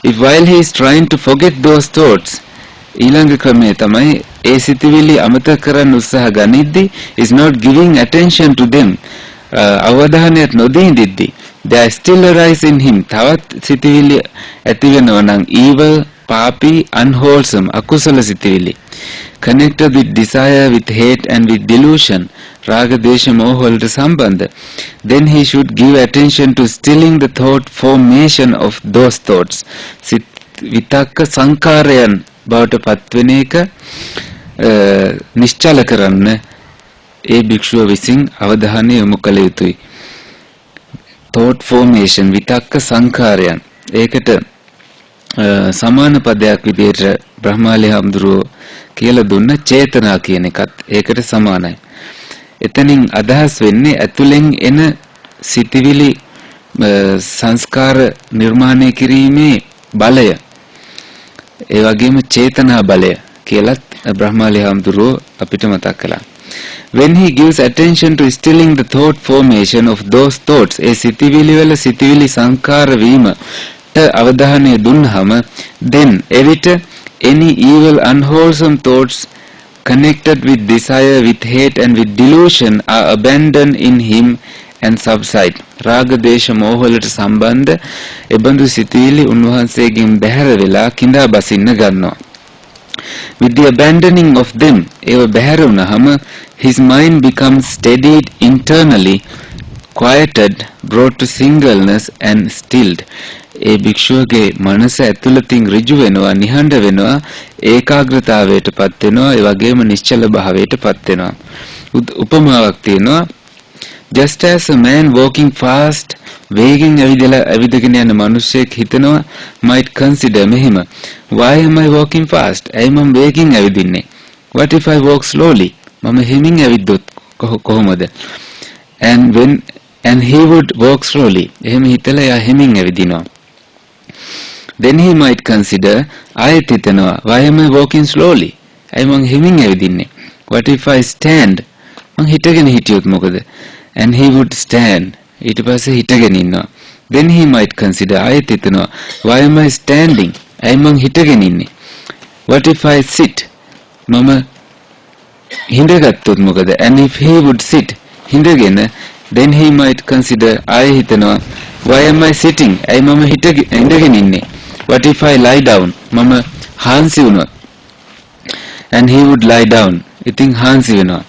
Speaker 1: if while he is trying to forget those thoughts, ඊළඟ ක්‍රමය තමයි ඒ සිතුවිලි අමතක කරන්න උත්සාහ ගනිද්දී is not giving attention to them, අවධානයක් නොදීද්දී they are still arise in him, තවත් සිතුවිලි ඇති වෙනවා නම් evil, පාපී, unwholesome අකුසල සිතුවිලි, connected with desire, with hate and with delusion, රාග දේශ මෝහ වලට සම්බන්ධ, then he should give attention to stilling the thought formation of those thoughts. විතක්ක සංකාරයන් බවට පත්වෙන එක නිශ්චල කරන්න ඒ භික්ෂුව විසින් අවධානය යොමු කළ යුතුයි. thought formation විතක්ක සංකාරයන්, ඒකට සමාන පදයක් විදිහට බ්‍රහ්මාලි හාමුදුරුවෝ කියලා දුන්න චේතනා කියන එකත් ඒකට සමානයි. එතනින් අදහස් වෙන්නේ ඇතුලෙන් එන සිතිවිලි සංස්කාර නිර්මාණය කිරීමේ බලය, ඒ වගේම චේතනා බලය කියලත් බ්‍රහ්මාලි හාමුදුරුවෝ අපිට මතක් කළා. when he gives attention to stilling the thought formation of those thoughts, ඒ සිතිවිලි වල සිතිවිලි සංකාර වීමට අවධානය දුන්නහම, then එවිට any evil unwholesome thoughts connected with desire, with hate and with delusion are abandoned in him and subside. රාග දේශ මෝහ වලට සම්බන්ධ එබඳු සිතුවිලි උන්වහන්සේගෙන් බැහැර වෙලා කිඳා බසින්න ගන්නවා. with the abandoning of them, ඒව බැහැර වුණාම his mind becomes steadied internally, quieted, brought to singleness and stilled. ඒ භික්ෂුවගේ මනස ඇතුළතින් ඍජු වෙනවා, නිහඬ වෙනවා, ඒකාග්‍රතාවයට පත් වෙනවා, ඒ වගේම නිශ්චල භාවයට පත් වෙනවා. උපමාවක් තියෙනවා, just as a man walking fast, වේගෙන් ඇවිදගෙන යන මිනිසෙක් හිතනවා, might consider මෙහිම, why am I walking fast? ඇයි මම වේගෙන් ඇවිදින්නේ? what if I walk slowly? මම හිමින් ඇවිද්දොත් කොහොමද? and he would walk slowly. එහෙම හිතලා එයා හිමින් ඇවිදිනවා. then he might consider, ආයෙත් හිතනවා, why am I walking slowly? ඇයි මං හිමින් ඇවිදින්නේ? what if I stand? මං හිටගෙන හිටියොත් මොකද? and he would stand. ඊට පස්සේ හිටගෙන ඉන්නවා. then he might consider, ආයෙත් හිතනවා, why am I standing? ඇයි මං හිටගෙන ඉන්නේ? what if I sit? මම හිඳගත්තොත් මොකද? and if he would sit, හිඳගෙන, then he might consider, ආයෙ හිතනවා, why am I sitting? ඇයි මම හිඳගෙන ඉන්නේ? what if I lie down? මම හාන්සි වුණොත්? and he would lie down. ඉතින් හාන්සි වෙනවා.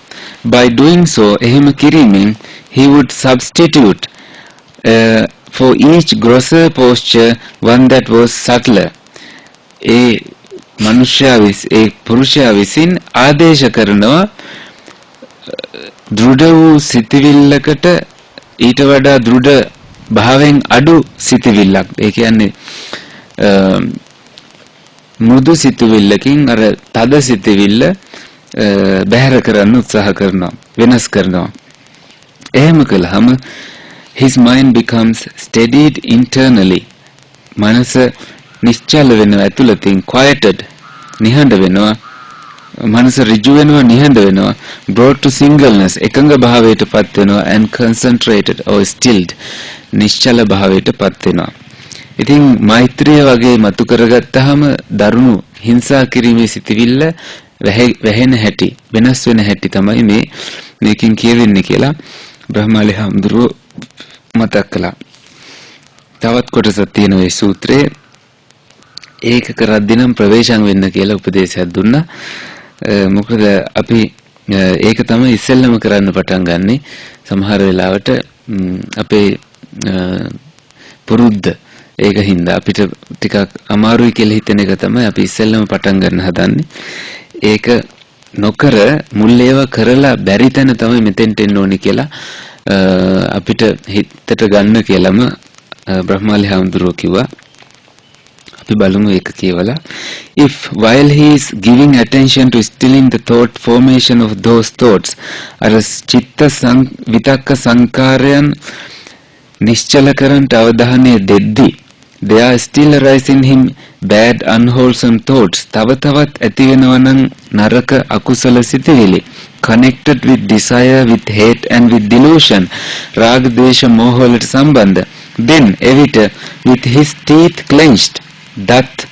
Speaker 1: by doing so, එහෙම කිරීමෙන් he would substitute for each grosser posture one that was subtler. ඒ පුරුෂයා විසින් ආදේශ කරනවා දෘඩ වූ සිතිවිල්ලකට ඊට වඩා දෘඩ භාවයෙන් අඩු සිතිවිල්ලක්. ඒ කියන්නේ මෘදු සිතිවිල්ලකින් අර තද සිතිවිල්ල බැහැර කරන්න උත්සාහ කරනවා, වෙනස් කරනවා. එහෙම කළාම his mind becomes steadied internally. මනස නිශ්චල වෙනවා, ඇතුළතින් quieted නිහඬ වෙනවා, මනස ඍජු වෙනවා, නිහඬ වෙනවා, brought to singleness එකඟ භාවයට පත් වෙනවා, and concentrated or stilled නිශ්චල භාවයට පත් වෙනවා. ඉතින් මෛත්‍රිය වගේ මතු කරගත්තාම දරුණු හිංසා කිරීමේ සිටිවිල්ල වැහෙන හැටි, වෙනස් වෙන හැටි තමයි මේකින් කියවෙන්නේ කියලා බ්‍රහ්මාලි හාමුදුරුවෝ මතක් කළා. තවත් කොටසක් තියෙනවා මේ සූත්‍රයේ. ඒක කරද්දී නම් ප්‍රවේශම් වෙන්න කියලා උපදේශයක් දුන්නා. මොකද අපි ඒක තමයි ඉස්සෙල්ලම කරන්න පටන් ගන්නෙ. සමහර වෙලාවට අපේ පුරුද්ද ඒක හින්දා අපිට ටිකක් අමාරුයි කියලා හිතන එක තමයි අපි ඉස්සෙල්ලම පටන් ගන්න හදන්නේ. ඒක නොකර මුල් ඒවා කරලා බැරි තැන තමයි මෙතෙන්ට එන්න ඕනේ කියලා අපිට හිතට ගන්න කියලාම බ්‍රහ්මාලි හාමුදුරුවෝ කිව්වා. අපි බලමු ඒක කියවලා. if while he is giving attention to stilling the thought formation of those thoughts, අර චිත්ත විතක්ක සංකාරයන් නිශ්චල කරන්ට අවධානය දෙද්දී there still arise in him bad unwholesome thoughts තව තවත් ඇති වෙනවා නම් නරක අකුසල සිතිවිලි connected with desire with hate and with delusion රාග ද්වේෂ මෝහ වලට සම්බන්ධ then එවිට with his teeth clenched දත්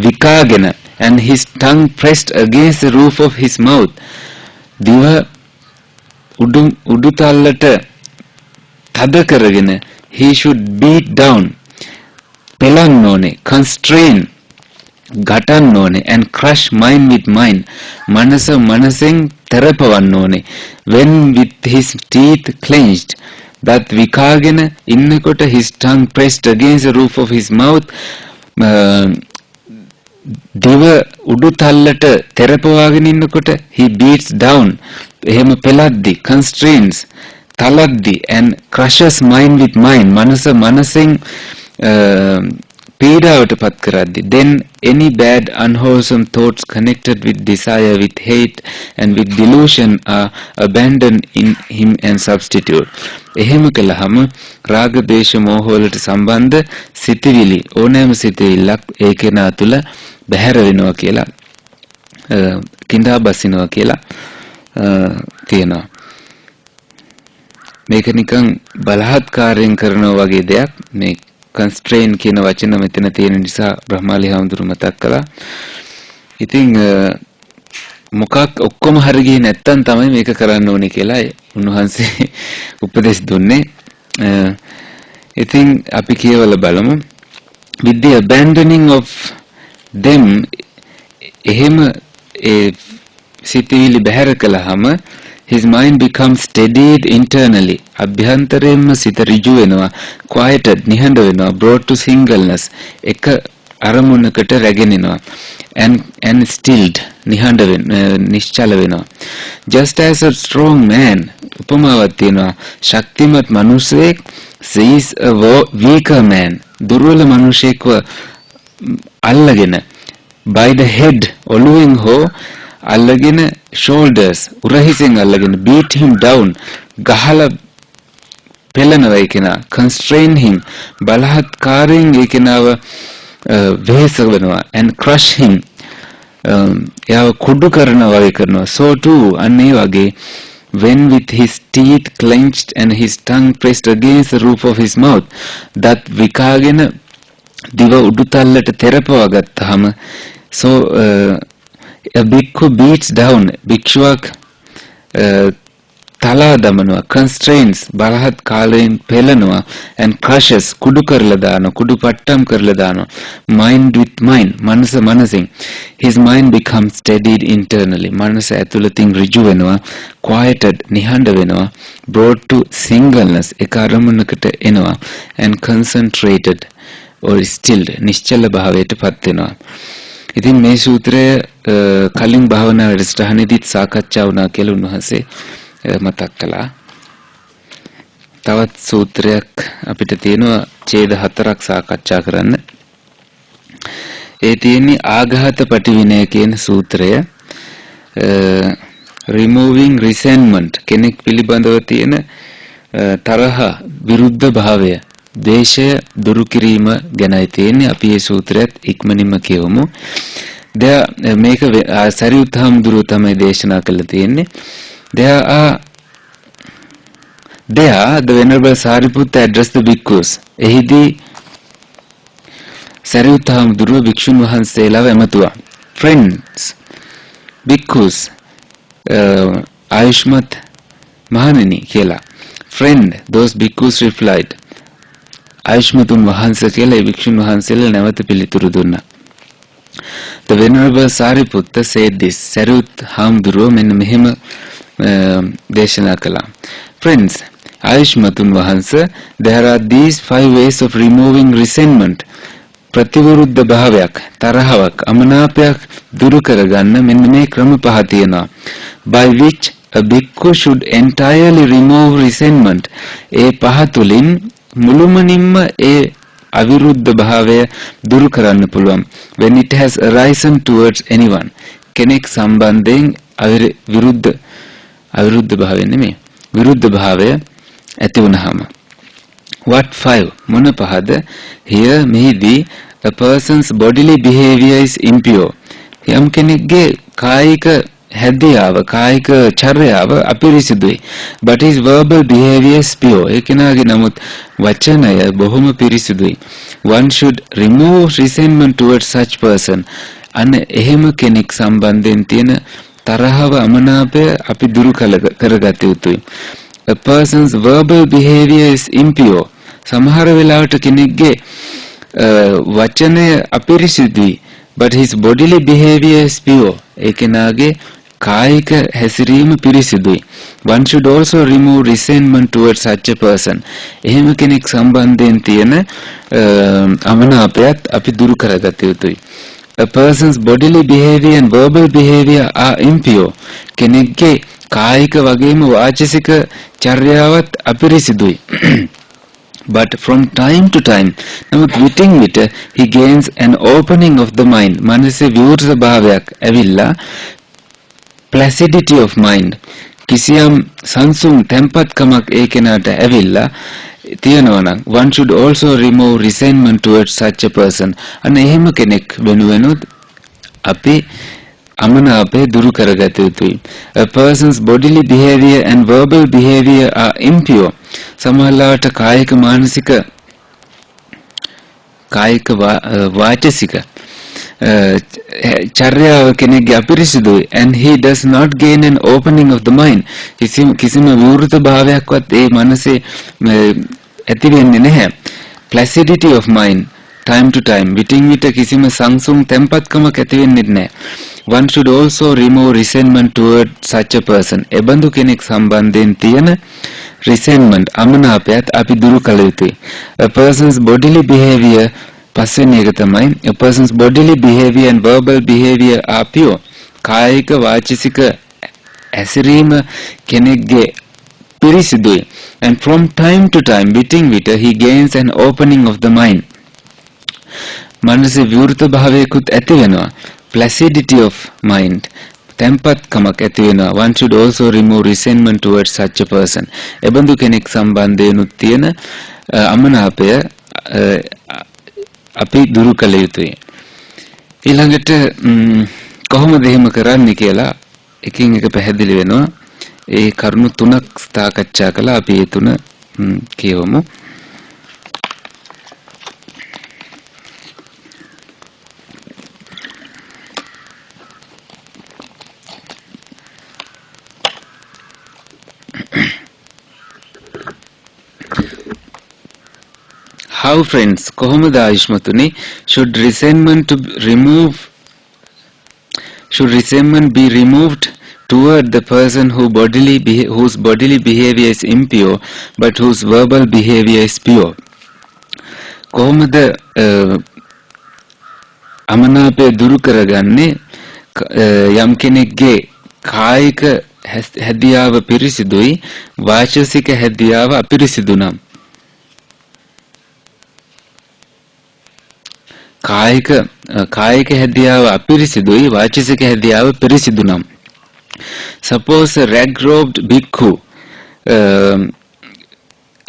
Speaker 1: විකාගෙන and his tongue pressed against the roof of his mouth දිව උඩු තල්ලට තද කරගෙන he should beat down පෙලන්න ඕනේ constrain ගටන්න ඕනේ and crush mind with mind මනස මනසෙන් තරපවන්න ඕනේ when with his teeth clenched that විකාගෙන ඉන්නකොට his tongue pressed against the roof of his mouth දිව උඩු තල්ලට තරපවාගෙන ඉන්නකොට he beats down එහෙම පෙලද්දි constrains තලද්දි and crushes mind with mind මනස මනසෙන් පීඩාවට පත් කරද්දී then any bad unwholesome thoughts connected with desire with hate and with delusion are abandoned in him and substitute එහෙම කළාම රාග ද්වේෂ මෝහ වලට සම්බන්ධ සිතිවිලි ඕනෑම සිතිවිල්ලක් ඒ කෙනා තුළ බැහැර වෙනවා කියලා කිඳා බසිනවා කියලා කියනවා මේක නිකන් බලහත්කාරයෙන් කරනවා වගේ දෙයක් මේ constrain කියන වචන මෙතන තියෙන නිසා බ්‍රහ්මාලි හාමුදුරු මතක් කළා. ඉතින් මොකක් ඔක්කොම හරි ගියේ නැත්තම් තමයි මේක කරන්න ඕනේ කියලා උන්වහන්සේ උපදෙස් දුන්නේ. ඉතින් අපි කියවල බලමු. with the abandoning of them එහෙම ඒ සිතිවිලි බැහැර කළාම his mind becomes steadied internally අභ්‍යන්තරයෙන්ම සිත ඍජු වෙනවා quieted නිහඬ වෙනවා brought to singleness එක අරමුණකට රැගෙනවා and stilled නිහඬ නිශ්චල වෙනවා just as a strong man උපමාවක් තියෙනවා ශක්තිමත් මිනිසෙක් sees a weaker man දුර්වල මිනිසෙක්ව අල්ලගෙන by the head ඔළුවෙන් හෝ අල්ලගෙන shoulders උරහිසෙන් අල්ලගෙන beat him down ගහලා පෙළනවා ඒකෙනා constrain him බලහත්කාරයෙන් ඒකෙනාව වෙහෙස වෙනවා and crush him එයාව කුඩු කරනවා වගේ කරනවා so too අන්නේ වගේ when with his teeth clenched and his tongue pressed against the roof of his mouth that විකාගෙන දිව උඩු තල්ලට තෙරපවා ගත්තාම so a bhikkhu beats down භික්ෂුවක් තලා දමනවා constrains බලහත් කාලයෙන් පෙළනවා and crushes කුඩු කරලා දානවා කුඩු පට්ටම් කරලා දානවා mind with mind මනස මනසින් his mind becomes steadied internally මනස ඇතුළතින් ඍජු වෙනවා quieted නිහඬ වෙනවා brought to singleness එක අරමුණකට එනවා and concentrated or stilled නිශ්චල භාවයට පත් වෙනවා ඉතින් මේ සූත්‍රය කලින් භාවනා වැඩසටහනේදීත් සාකච්ඡා වුණා කියලා උන්වහන්සේ මතක් කළා. තවත් සූත්‍රයක් අපිට තියෙනවා ඡේද 4ක් සාකච්ඡා කරන්න. ඒ තියෙන්නේ ආඝාත පටිවිනය කියන සූත්‍රය. removing resentment කෙනෙක් පිළිබඳව තියෙන තරහ විරුද්ධ භාවය දේශය දුරු කිරීම ගැනයි තියෙන්නේ අපි මේ සූත්‍රයත් ඉක්මනින්ම කියවමු. මේක සරියුත් හාමුදුරුවෝ තමයි දේශනා කළා තියෙන්නේ. There the Venerable Sariputta addressed the bhikkhus. එහිදී සරියුත් හාමුදුරුවෝ භික්ෂුන් වහන්සේලාව එමතුවා. Friends, bhikkhus, ආයුෂ්මත් මහණෙනි කියලා. Friend, those bhikkhus replied. ආයුෂ්මතුන් වහන්සේ කියලා ඒ භික්ෂුන් වහන්සේලා නැවත පිළිතුරු දුන්නා. The Venerable Sariputta said this. Sariyut හාමුදුරුවෝ මෙන්න මෙහෙම දේශනා කළා. Friends, ආයුෂ්මතුන් වහන්සේ, there are these 5 ways of removing resentment. ප්‍රතිවිරුද්ධ භාවයක්, තරහවක්, අමනාපයක් දුරු කරගන්න මෙන්න මේ ක්‍රම 5 තියෙනවා. By which a bhikkhu should entirely remove resentment. ඒ පහ තුලින් මුළුමනින්ම ඒ අවිරුද්ධ භාවය දුරු කරන්න පුළුවන්. When it has arisen towards anyone. කෙනෙක් සම්බන්ධයෙන් විරුද්ධ භාවය නෙමෙයි. විරුද්ධ භාවය ඇති වුනහම. What 5? මොන පහද? Here මෙහිදී a person's bodily behavior is impure. යම් කෙනෙක්ගේ කායික හැදියාව කායික චර්යාව අපිරිසිදුයි. But his verbal behavior is pure. ඒ කෙනාගේ නමුත් වචනය බොහොම පිරිසිදුයි. One should remove resentment towards such person. අන්න එහෙම කෙනෙක් සම්බන්ධයෙන් තියෙන තරහව අමනාපය අපි දුරු කරගත යුතුයි. A person's verbal behavior is impure. සමහර වෙලාවට කෙනෙක්ගේ වචනය අපිරිසිදුයි. But his bodily behavior is pure. ඒ කෙනාගේ කායික හැසිරීම පිරිසිදුයි. One should also remove resentment towards such a person. එහෙම කෙනෙක් සම්බන්ධයෙන් තියෙන අමනාපයත් අපි දුරු කරගත යුතුයි. A person's bodily behavior and verbal behavior are impure. කෙනෙක්ගේ කායික වගේම වාචසික චර්යාවත් අපිරිසිදුයි. But from time to time, නමුත් විටින් විට he gains an opening of the mind. මනසේ විවෘත භාවයක් ඇවිල්ලා placidity of mind. කිසියම් සංසුන් තැම්පත්කමක් ඒ කෙනාට ඇවිල්ලා තියෙනවා නම් one should also remove resentment towards such a person. අන්න එහෙම කෙනෙක් වෙනුවෙනුත් අපි අමනාපය දුරු කරගත යුතුයි. A person's bodily behavior and verbal behavior are impure. සමහරවිට කායික මානසික කායික වාචසික චර්යාව කෙනෙක්ගේ අපිරිසිදුයි and he does not gain an opening of the mind. කිසිම විවෘත භාවයක්වත් ඒ මනසේ ඇති වෙන්නේ නැහැ. Placidity of mind time to time විටින් විට කිසිම සංසුන් තැම්පත්කමක් ඇති වෙන්නේ නැහැ. One should also remove resentment toward such a person. එබඳු කෙනෙක් සම්බන්ධයෙන් තියෙන resentment අමනාපයත් අපි දුරු කළ යුතුයි. A person's bodily behavior පස්වෙනි එක තමයි a person's bodily behavior and verbal behavior are pure. කායික වාචික ඇසිරීම කෙනෙක්ගේ පිරිසිදුයි. And from time to time විටින් විට he gains an opening of the mind. මනසේ විවෘත භාවයකුත් ඇති වෙනවා. Placidity of mind තැම්පත්කමක් ඇති වෙනවා. One should also remove resentment towards such a person. එබඳු කෙනෙක් සම්බන්ධයෙන් තියෙන අමනාපය අපි දුරු කළ යුතුයි. ඊළඟට කොහොමද එහෙම කරන්නේ කියලා එකින් එක පැහැදිලි වෙනවා. ඒ කරුණු තුනක් සාකච්ඡා කළා. අපි ඒ තුන කියවමු. How friends කොහොමද ආයුෂ්මතුනි should resentment be removed toward the person whose bodily behavior is impure but whose verbal behavior is pure. කොහොමද අමනාපය දුරු කරගන්නේ යම් කෙනෙක්ගේ කායික හැදියාව පිරිසිදුයි වාචසික හැදියාව අපිරිසිදු නම් කායික හැදියාව අපිරිසිදුයි වාචසික හැදියාව පිරිසිදු නම් suppose a rag-robed bhikkhu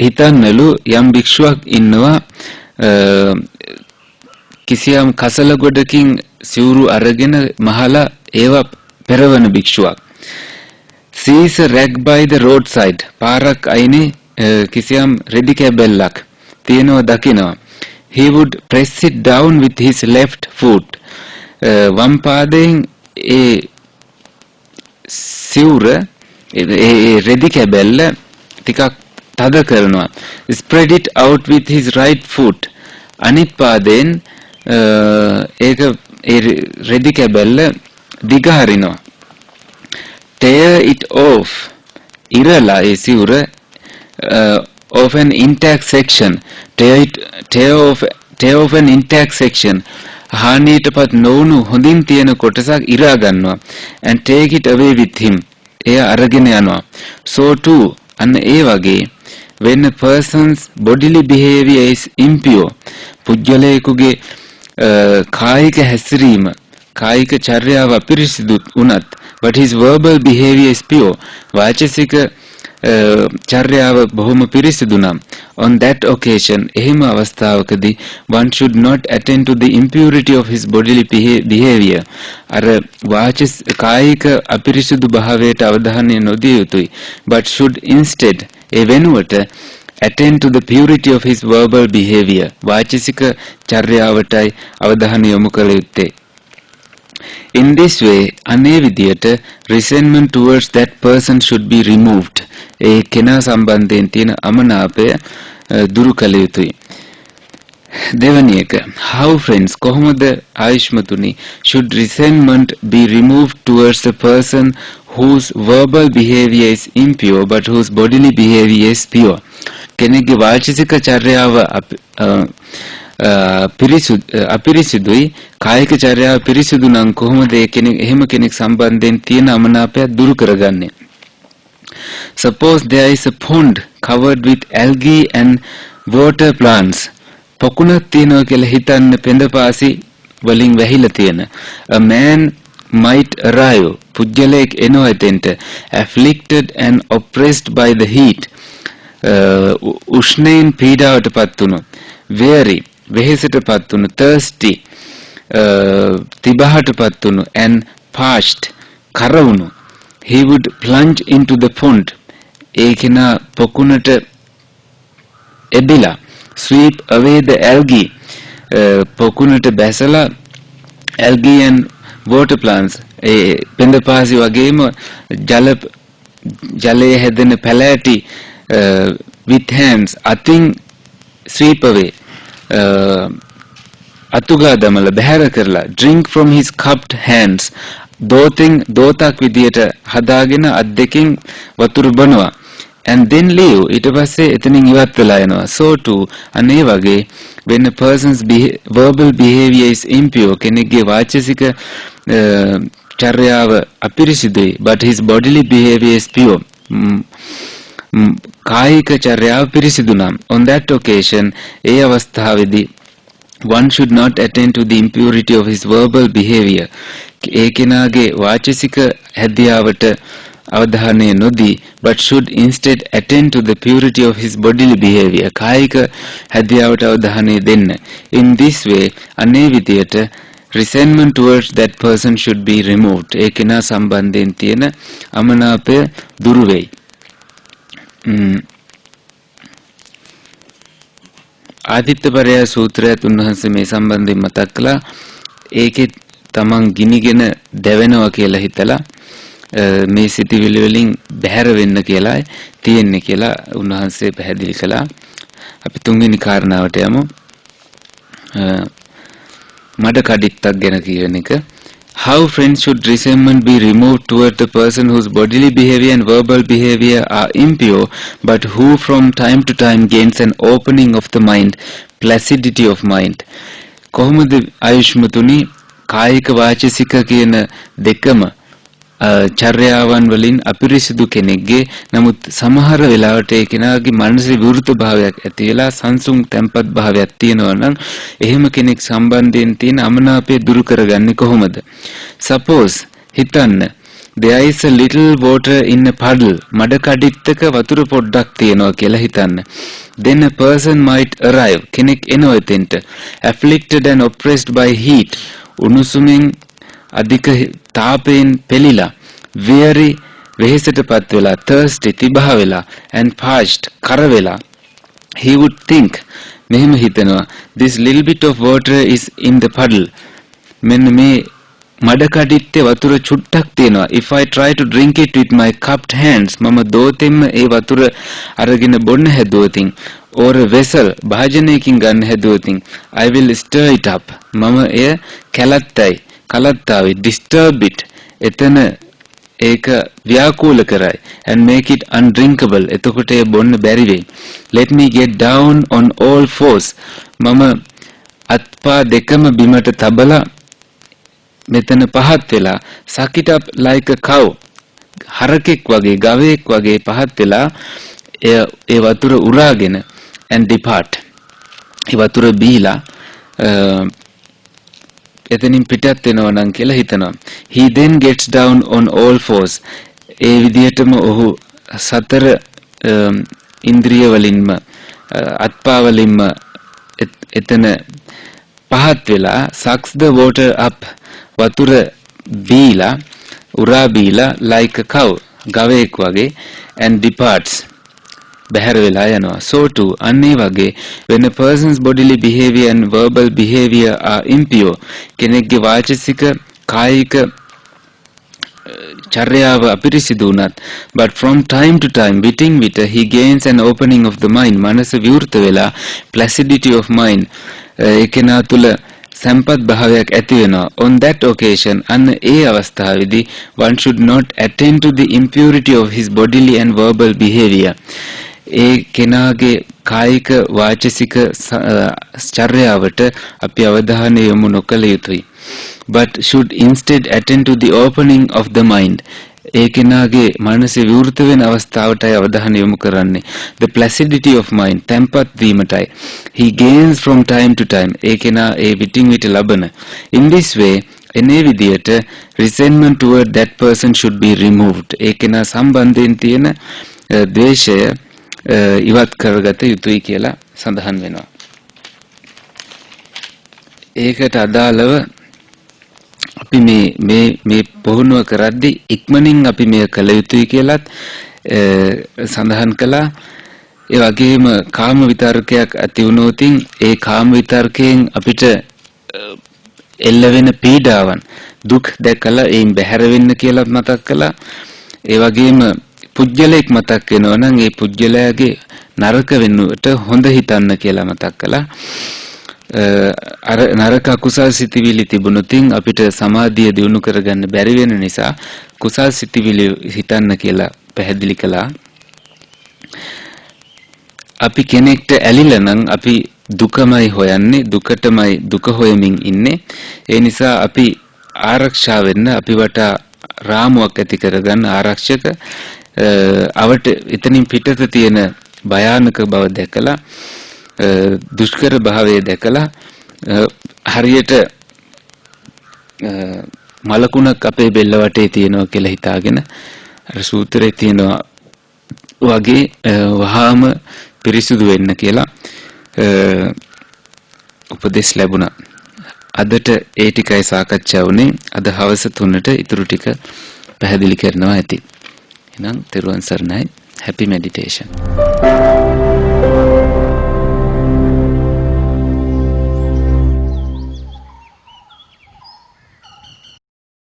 Speaker 1: හිතන්නලු යම් භික්ෂුවක් ඉන්නවා කිසියම් කසල ගොඩකින් සිවුරු අරගෙන මහලා ඒවා පෙරවන භික්ෂුවක් sees a rag by the roadside පාරක් අයිනේ කිසියම් රෙදි කැබැල්ලක් තියෙනවා දකිනවා. He would press it down with his left foot. වම් පාදයෙන් ඒ සිවුර ඒ රෙදි කැබැල්ල ටිකක් තද කරනවා. Spread it out with his right foot. අනිත් පාදයෙන් ඒක ඒ රෙදි කැබැල්ල දිග හරිනවා. Tear it off. ඉරලා ඒ සිවුර of an intact section. Tear off an intact section. හානියටපත් නොවුණු හොඳින් තියෙන කොටසක් ඉරා ගන්නවා. And take it away with him. එය අරගෙන යනවා. So too අන්න ඒ වගේ when a person's bodily behavior is impure පුජ්‍යලයකගේ කායික හැසිරීම කායික චර්යාව අපිරිසිදු වුණත් but his verbal behavior is pure වාචසික චර්යාව බොහොම පිරිසිදු නම් on that occasion එහෙම අවස්ථාවකදී one should not attend to the impurity of his bodily behavior අර වාචික කායික අපිරිසිදු භාවයට අවධානය නොදිය යුතුයි but should instead ඒ වෙනුවට attend to the purity of his verbal behavior වාචික චර්යාවටයි අවධානය යොමු කළ යුත්තේ. In this way, අනේ විදියට resentment towards that person should be removed. ඒ කෙනා සම්බන්ධයෙන් තියෙන අමනාපය දුරු කළ යුතුයි. දෙවැනි එක, how friends කොහොමද ආයුෂ්මතුනි should resentment be removed towards the person whose verbal behavior is impure but whose bodily behavior is pure. කෙනෙක්ගේ වාචික චර්යාව අපිරිසිදුයි කායික චර්යාව පිරිසිදු නම් කොහොමද එහෙම කෙනෙක් සම්බන්ධයෙන් තියෙන අමනාපය දුරු කරගන්නේ? Suppose there is a pond covered with algae and water plants. පොකුණක් තියෙනවා කියලා හිතන්න පෙඳපාසි වලින් වැහිලා තියෙන. A man might arrive. පුජ්‍යලයක් එනවා එතෙන්ට. Afflicted and oppressed by the heat. උෂ්ණයෙන් පීඩාවටපත් වුණු. Weary වෙහෙසටපත් වුණු. Thirsty තිබහටපත් වුණු. And parched කරවුණු. He would plunge into the pond. ඒ කෙනා පොකුණට එබිලා sweep away the algae. පොකුණට බැසලා algae and water plants ඒ පෙඳපාසි වගේම ජලයේ හැදෙන පැලෑටි with hands අතින් sweep away අතුගා දමලා බැහැර කරලා drink from his cupped hands දෝතක් විදියට හදාගෙන අත් දෙකෙන් වතුර බොනවා and then leave ඊට පස්සේ එතනින් ඉවත් වෙලා යනවා. So too අනේ වගේ when a person's verbal behavior is impure කෙනෙක්ගේ වාචික චර්යාව අපිරිසිදුයි but his bodily behavior is pure කායික චර්යාව පිරිසිදු නම් on that occasion ඒ අවස්ථාවේදී one should not attend to the impurity of his verbal behavior. ඒ කෙනාගේ වාචික හැදියාවට අවධානය නොදී but should instead attend to the purity of his bodily behavior. කායික හැදියාවට අවධානය දෙන්න. In this way අනේ විදියට resentment towards that person should be removed. ඒ කෙනා සම්බන්ධයෙන් තියෙන අමනාපය දුරු වෙයි. ආදිත්‍යපරයා සූත්‍රයත් උන්වහන්සේ මේ සම්බන්ධයෙන් මතක් කළා. ඒකේ තමන් ගිනිගෙන දැවෙනවා කියලා හිතලා මේ සිටිවිලි වලින් බැහැර වෙන්න කියලා තියෙන්නේ කියලා උන්වහන්සේ පැහැදිලි කළා. අපි තුන්වෙනි කාරණාවට යමු. මඩ කඩਿੱත්තක් ගැන කියන එක. How friends should resentment be removed toward the person whose bodily behavior and verbal behavior are impure but who from time to time gains an opening of the mind, placidity of mind. කොහොමද ආයුෂ්මතුනි කායික වාචික කියන දෙකම චර්යාවන් වලින් අපිරිසිදු කෙනෙක්ගේ නමුත් සමහර වෙලාවට ඒ කෙනාගේ මානසික විවෘත භාවයක් ඇති වෙලා සංසුන් තැම්පත් භාවයක් තියෙනවා නම් එහෙම කෙනෙක් සම්බන්ධයෙන් තියෙන අමනාපය දුරු කරගන්නේ කොහොමද? Suppose හිතන්න there is a little water in a puddle. මඩ කඩਿੱත්තක වතුර පොඩ්ඩක් තියෙනවා කියලා හිතන්න. Then a person might arrive. කෙනෙක් එනවා එතෙන්ට. Afflicted and oppressed by heat. උණුසුමින් අධික තාපයෙන් පෙළිලා weary වෙහෙසටපත් වෙලා thirsty තිබහ වෙලා and parched කර වෙලා he would think මෙහෙම හිතනවා this little bit of water is in the puddle මෙන්න මේ මඩ කඩਿੱත්තේ වතුර චුට්ටක් තියෙනවා if I try to drink it with my cupped hands මම දෝතෙන්ම ඒ වතුර අරගෙන බොන්න හැදුවොතින් or a vessel භාජනයකින් ගන්න හැදුවොතින් I will stir it up මම එය කලත්තාවි disturb it එතන ඒක ව්‍යාකූල කරයි and make it undrinkable එතකොට ඒ බොන්න බැරි වෙයි. Let me get down on all fours මම අත්පා දෙකම බිමට තබලා මෙතන පහත් වෙලා suck it up like a cow හරකෙක් වගේ ගවයෙක් වගේ පහත් වෙලා ඒ වතුර උරාගෙන and depart ඒ වතුර බීලා එතනින් පිටත් වෙනවා නම් කියලා හිතනවා. He then gets down on all fours. ඒ විදිහටම ඔහු සතර ඉන්ද්‍රිය වලින්ම අත්පා වලින්ම එතන පහත් වෙලා sucks the water up වතුර බීලා උරා බීලා like a cow ගවයෙක් වගේ and departs බැහැර වෙලා යනවා. So too අන්නේ වගේ when a person's bodily behavior and verbal behavior are impure කෙනෙක්ගේ වාචසික කායික චර්යාව අපිරිසිදු වුණත් but from time to time විටින් විට he gains an opening of the mind මනස විවෘත වෙලා placidity of mind ඒකේනා තුල සම්පත් භාවයක් ඇති වෙනවා. On that occasion අන්න ඒ අවස්ථාවේදී one should not attend to the impurity of his bodily and verbal behavior ඒ කෙනාගේ කායික වාචසික චර්යාවට අපි අවධානය යොමු නොකළ යුතුයි. But should instead attend to the opening of the mind ඒ කෙනාගේ මනසේ විවෘත වෙන අවස්ථාවටයි අවධානය යොමු කරන්නේ. The placidity of mind තැම්පත් වීමටයි. He gains from time to time ඒ කෙනා ඒ විටින් විට ලබන. In this way එනේ විදියට resentment toward that person should be removed. ඒ කෙනා සම්බන්ධයෙන් තියෙන ද්වේෂය ඉවත් කරගත යුතුයි කියලා සඳහන් වෙනවා. ඒකට අදාළව අපි මේ පුහුණුව කරද්දී ඉක්මනින් අපි මේ කළ යුතුයි කියලාත් සඳහන් කළා. ඒ වගේම කාම විතර්කයක් ඇති වුණොතින් ඒ කාම විතර්කයෙන් අපිට එල්ල වෙන පීඩාවන් දුක් දැකලා ඒන් බැහැර වෙන්න කියලා මතක් කළා. ඒ වගේම පුජ්‍යලයක් මතක් වෙනවා නම් ඒ පුජ්‍යලයාගේ නරක වෙනුවට හොඳ හිතන්න කියලා මතක් කළා. අර නරක කුසල් සිතිවිලි තිබුණොතින් අපිට සමාධිය දියුණු කරගන්න බැරි වෙන නිසා කුසල් සිතිවිලි හිතන්න කියලා පැහැදිලි කළා. අපි කෙනෙක්ට ඇලිලා නම් අපි දුකමයි හොයන්නේ, දුකටමයි දුක හොයමින් ඉන්නේ. ඒ නිසා අපි ආරක්ෂා වෙන්න අපි වටා රාමුවක් ඇති කරගන්න ආරක්ෂක අවට එතනින් පිටත තියෙන භයානක බව දැකලා දුෂ්කර භාවය දැකලා හරියට මලකුණක් අපේ බෙල්ල වටේ තියෙනවා කියලා හිතාගෙන අර සූත්‍රයේ තියෙනවා වගේ වහාම පිරිසුදු වෙන්න කියලා උපදෙස් ලැබුණා. අදට ඒ ටිකයි සාකච්ඡා වුණේ. අද හවස 3ට ඊටු ටික පැහැදිලි කරනවා ඇති. එහෙනම් තෙරුවන් සරණයි. Happy meditation.